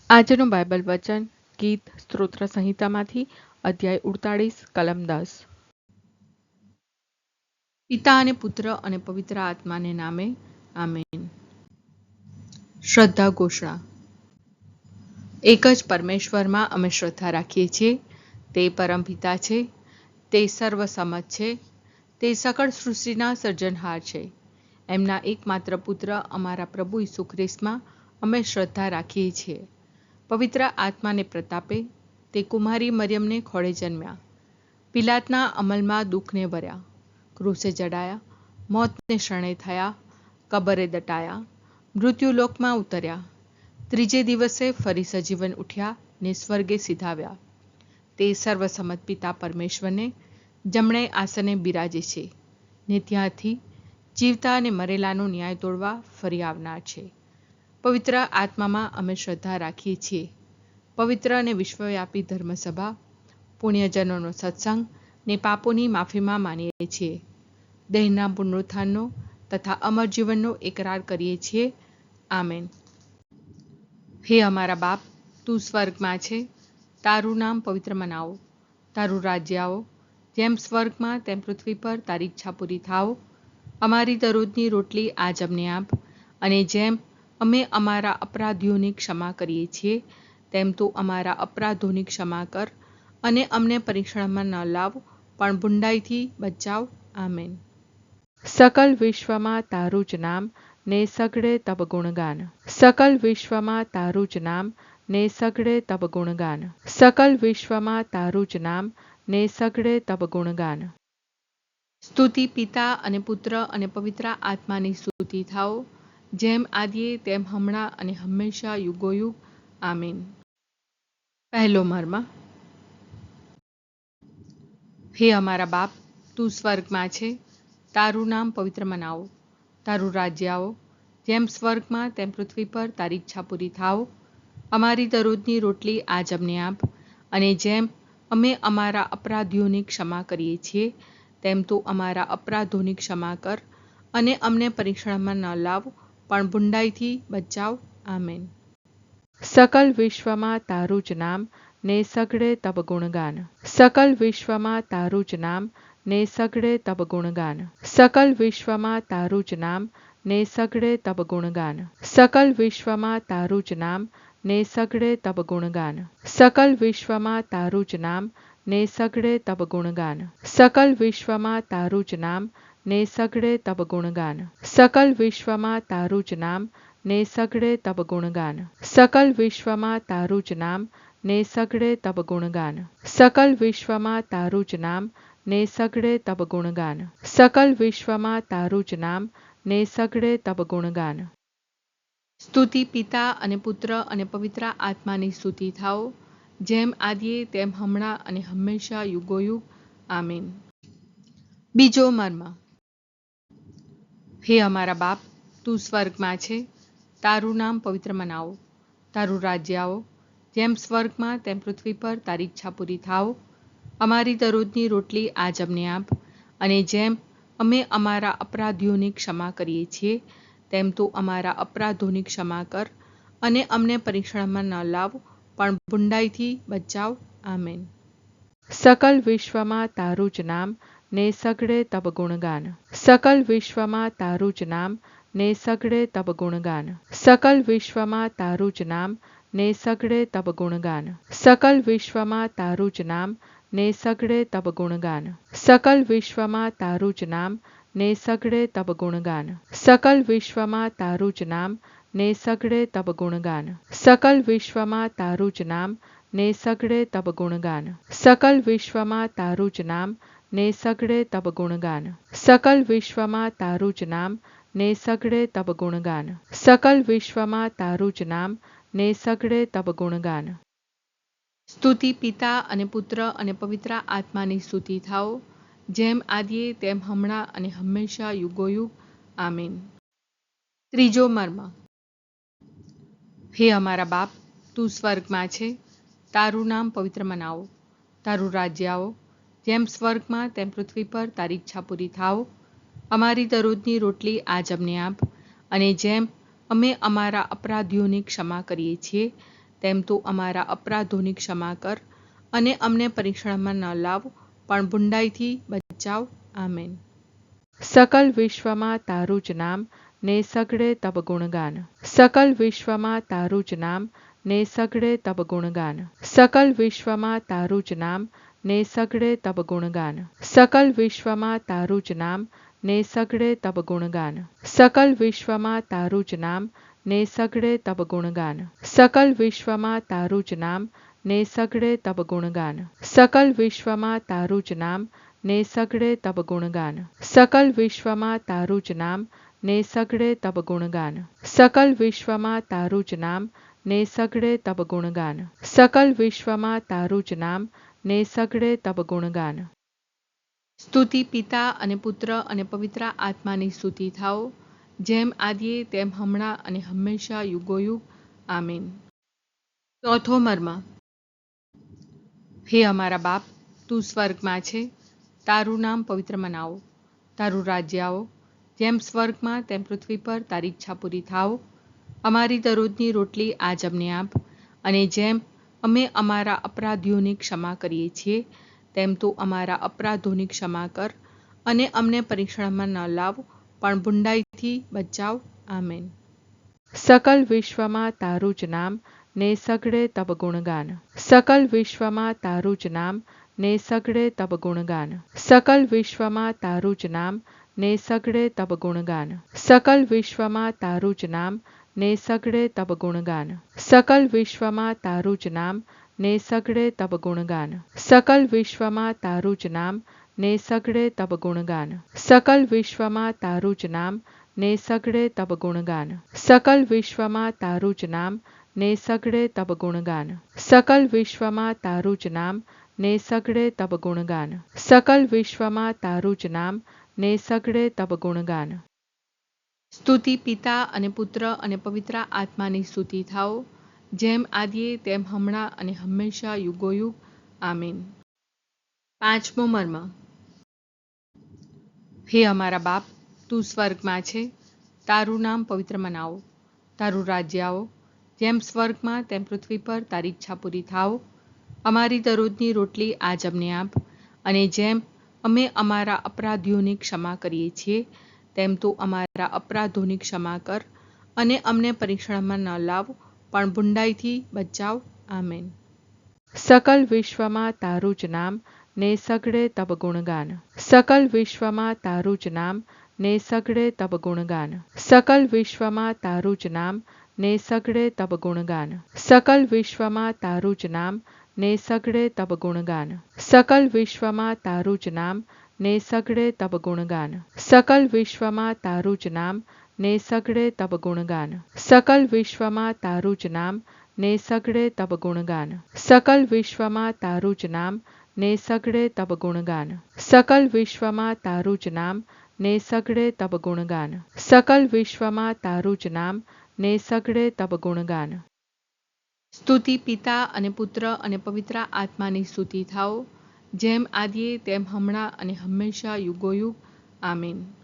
આજનું બાઇબલ વચન ગીત સ્તોત્ર સંહિતામાંથી અધ્યાય 48 કલમ 10. પિતા અને પુત્ર અને પવિત્ર આત્માને નામે આમેન. શ્રદ્ધા ઘોષણા. એક જ પરમેશ્વરમાં અમે શ્રદ્ધા રાખીએ છીએ. તે પરમપિતા છે, તે સર્વસમત છે, તે સકળ સૃષ્ટિના સર્જનહાર છે. એમના એકમાત્ર પુત્ર અમારા પ્રભુ ઈસુ ખ્રિસ્તમાં અમે શ્રદ્ધા રાખીએ છીએ. પવિત્ર આત્માને પ્રતાપે તે કુમારી મરિયમને ખોળે જન્મ્યા. પિલાતના અમલમાં દુઃખને ભર્યા, ક્રૂસે જડાયા, મોતને શરણે થયા, કબરે દટાયા, મૃત્યુલોકમાં ઉતર્યા, ત્રીજે દિવસે ફરી સજીવન ઉઠ્યા ને સ્વર્ગે સીધાવ્યા. તે સર્વસમત પિતા પરમેશ્વરને જમણે આસને બિરાજે છે ને ત્યાંથી જીવતા અને મરેલાનો ન્યાય તોડવા ફરી આવનાર છે. પવિત્ર આત્મામાં અમે શ્રદ્ધા રાખીએ છીએ. પવિત્ર અને વિશ્વવ્યાપી ધર્મસભા, પુણ્યજનોનો સત્સંગ ને પાપોની માફીમાં માનીએ છીએ. દેહના પુનરુત્થાનનો તથા અમર જીવનનો એકરાર કરીએ છીએ. આમેન. હે અમારા બાપ, તું સ્વર્ગમાં છે, તારું નામ પવિત્ર મનાવો, તારું રાજ્ય આવો, જેમ સ્વર્ગમાં તેમ પૃથ્વી પર તારી ઈચ્છા પૂરી થાઓ. અમારી દરરોજની રોટલી આજ અમને આપ, અને જેમ અમે અમારા અપરાધીઓની ક્ષમા કરીએ છીએ તેમ તું અમારા અપરાધોની ક્ષમા કર, અને અમને પરીક્ષણમાં ન લાવ, પણ બુંડાઈથી બચાવ. આમેન. સકલ વિશ્વમાં તારું જ નામ ને સગળે તબ ગુણગાન. સકલ વિશ્વમાં તારું જ નામ ને સગળે તબ ગુણગાન. સકલ વિશ્વમાં તારું જ નામ ને સગળે તબ ગુણગાન. સ્તુતિ પિતા અને પુત્ર અને પવિત્ર આત્માની સ્તુતિ થાઓ, જેમ આદિએ તેમ હમણાં અને હંમેશા યુગોયુગ. આમીન. પહેલો મર્મ. હે અમારા બાપ, તું સ્વર્ગમાં છે, તારું નામ પવિત્ર મનાવો, તારું રાજ્ય આવો, જેમ સ્વર્ગમાં તેમ પૃથ્વી પર તારી ઈચ્છા પૂરી થાઓ. અમારી દરરોજની રોટલી આજ અમને આપ, અને જેમ અમે અમારા અપરાધીઓની ક્ષમા કરીએ છીએ તેમ તું અમારા અપરાધોની ક્ષમા કર, અને અમને પરીક્ષણમાં ન લાવ, પણ બુંડાઈથી બચાવ. આમેન. સકલ વિશ્વમાં તારું જ નામ ને સગળે તબ ગુણગાન. સકલ વિશ્વમાં તારું જ નામ ને સગળે તબ ગુણગાન. સકલ વિશ્વમાં તારું જ નામ ને સગળે તબ ગુણગાન. સકલ વિશ્વમાં તારું જ નામ ને સગળે તબ ગુણગાન. સકલ વિશ્વમાં તારું જ નામ ને સગળે તબ ગુણગાન. સકલ વિશ્વમાં તારું જ નામ ને સગળે તબ ગુણગાન. સકલ વિશ્વમાં તારું જ નામ ને સગળે તબ ગુણગાન. સકલ વિશ્વમાં તારું જ નામ ને સગળે તબ ગુણગાન. સકલ વિશ્વમાં તારું જ નામ ને સગળે તબ ગુણગાન. સકલ વિશ્વમાં તારું જ નામ ને સગળે તબ ગુણગાન. સ્તુતિ પિતા અને પુત્ર અને પવિત્ર આત્માની સ્તુતિ થાઓ, જેમ આદિએ તેમ હમણાં અને હંમેશા યુગોયુગ. આમીન. બીજો મર્મ. હે અમારા બાપ, તું સ્વર્ગમાં છે, તારું નામ પવિત્ર મનાવો, તારું રાજ્ય આવો, જેમ સ્વર્ગમાં તેમ પૃથ્વી પર તારી ઈચ્છા પૂરી થાઓ. અમારી દરરોજની રોટલી આજ અમને આપ, અને જેમ અમે અમારા અપરાધીઓની ક્ષમા કરીએ છીએ તેમ તું અમારા અપરાધોની ક્ષમા કર, અને અમને પરીક્ષણમાં ન લાવ, પણ બુંડાઈથી બચાવ. આમેન. સકલ વિશ્વમાં તારું જ નામ ને સગળે તબ ગુણગાન. સકલ વિશ્વમાં તારું જ નામ ને સગળે તબ ગુણગાન. સકલ વિશ્વમાં તારું જ નામ ને સગળે તબ ગુણગાન. સકલ વિશ્વમાં તારું જ નામ ને સગળે તબ ગુણગાન. સકલ વિશ્વમાં તારું જ નામ ને સગળે તબ ગુણગાન. સકલ વિશ્વમાં તારું જ નામ ને સગળે તબ ગુણગાન. સકલ વિશ્વમાં તારું જ નામ ને સગળે તબ ગુણગાન. સકલ વિશ્વમાં તારું જ નામ ને સગળે તબ ગુણગાન. સકલ વિશ્વમાં તારું જ નામ ને સગળે તબ ગુણગાન. સકલ વિશ્વમાં તારું જ નામ ને સગળે તબ ગુણગાન. સ્તુતિ પિતા અને પુત્ર અને પવિત્ર આત્માની સ્તુતિ થાઓ, જેમ આદિએ તેમ હમણાં અને હંમેશા યુગોયુગ. આમીન. ત્રીજો મર્મ. હે અમારા બાપ, તું સ્વર્ગમાં છે, તારું નામ પવિત્ર મનાવો, તારું રાજ્ય આવો, જેમ સ્વર્ગમાં તેમ પૃથ્વી પર તારી ઈચ્છા પૂરી થાઓ. અમારી દરરોજની રોટલી આજ અમને આપ, અને જેમ અમે અમારા અપરાધીઓની ક્ષમા કરીએ છીએ તેમ તું અમારા અપરાધોની ક્ષમા કર અને અમને પરીક્ષણમાં ન લાવ, પણ બુંડાઈથી બચાવ. આમેન. સકલ વિશ્વમાં તારું જ નામ, ને સગળે તબ ગુણગાન. સકલ વિશ્વમાં તારું જ નામ, ને સગળે તબ ગુણગાન. સકલ વિશ્વમાં તારું જ નામ, ને સગળે તબ ગુણગાન. સકલ વિશ્વમાં તારું જ નામ, ને સગળે તબ ગુણગાન. સકલ વિશ્વમાં તારું જ નામ, ને સગળે તબ ગુણગાન. સકલ વિશ્વમાં તારું જ નામ, ને સગળે તબ ગુણગાન. સકલ વિશ્વમાં તારું જ નામ, ને સગળે તબ ગુણગાન. સકલ વિશ્વમાં તારું જ નામ, ને સગળે તબ ગુણગાન. સકલ વિશ્વમાં તારું જ નામ, ને સગળે તબ ગુણગાન. સકલ વિશ્વમાં તારું જ નામ, ને સગળે તબ ગુણગાન. સ્તુતિ પિતા અને પુત્ર અને પવિત્ર આત્માની સ્તુતિ થાઓ, જેમ આદિએ તેમ હમણાં અને હંમેશા યુગોયુગ. આમીન. ચોથો મર્મ. હે અમારા બાપ, તું સ્વર્ગમાં છે, તારું નામ પવિત્ર મનાવો, તારું રાજ્ય આવો, જેમ સ્વર્ગમાં તેમ પૃથ્વી પર તારી ઈચ્છા પૂરી થાઓ. અમારી દરરોજની રોટલી આજ અમને આપ, અને જેમ અમે અમારા અપરાધીઓની ક્ષમા કરીએ છીએ, તેમ તું અમારા અપરાધોની ક્ષમા કર અને અમને પરીક્ષણમાં ન લાવ, પણ બુંડાઈથી બચાવ. આમેન. સકલ વિશ્વમાં તારું જ નામ, ને સગળે તબ ગુણગાન. સકલ વિશ્વમાં તારું જ નામ, ને સગળે તબ ગુણગાન. સકલ વિશ્વમાં તારું જ નામ, ને સગળે તબ ગુણગાન. સકલ વિશ્વમાં તારું જ નામ, ને સગળે તબ ગુણગાન. સકલ વિશ્વમાં તારું જ નામ, ને સગળે તબ ગુણગાન. સકલ વિશ્વમાં તારું જ નામ, ને સગળે તબ ગુણગાન. સકલ વિશ્વમાં તારું જ નામ, ને સગળે તબ ગુણગાન. સકલ વિશ્વમાં તારું જ નામ, ને સગળે તબ ગુણગાન. સકલ વિશ્વમાં તારું જ નામ, ને સગળે તબ ગુણગાન. સકલ વિશ્વમાં તારું જ નામ, ને સગળે તબ ગુણગાન. સ્તુતિ પિતા અને પુત્ર અને પવિત્ર આત્માની સ્તુતિ થાઓ, જેમ આદિએ તેમ હમણાં અને હંમેશા યુગોયુગ. આમીન. પાંચમો મર્મ. હે અમારા બાપ, તું સ્વર્ગમાં છે, તારું નામ પવિત્ર મનાવો, તારું રાજ્ય આવો, જેમ સ્વર્ગમાં તેમ પૃથ્વી પર તારી ઈચ્છા પૂરી થાઓ. અમારી દરરોજની રોટલી આજ અમને આપ, અને જેમ અમે અમારા અપરાધીઓની ક્ષમા કરીએ છીએ, તેમ તું અમારા અપરાધોની ક્ષમા કર અને અમને પરીક્ષણમાં ન લાવ, પણ બુંડાઈથી બચાવ. આમેન. સકલ વિશ્વમાં તારું જ નામ, ને સગળે તબ ગુણગાન. સકલ વિશ્વમાં તારું જ નામ, ને સગળે તબ ગુણગાન. સકલ વિશ્વમાં તારું જ નામ, ને સગળે તબ ગુણગાન. સકલ વિશ્વમાં તારું જ નામ, ને સગળે તબ ગુણગાન. સકલ વિશ્વમાં તારું જ નામ, ને સગળે તબ ગુણગાન. સકલ વિશ્વમાં તારું જ નામ, ને સગળે તબ ગુણગાન. સકલ વિશ્વમાં તારું જ નામ, ને સગળે તબ ગુણગાન. સકલ વિશ્વમાં તારું જ નામ, ને સગળે તબ ગુણગાન. સકલ વિશ્વમાં તારું જ નામ, ને સગળે તબ ગુણગાન. સકલ વિશ્વમાં તારું જ નામ, ને સગળે તબ ગુણગાન. સ્તુતિ પિતા અને પુત્ર અને પવિત્ર આત્માની સ્તુતિ થાઓ, જેમ આદિએ તેમ હમણાં અને હંમેશા યુગોયુગ. આમીન.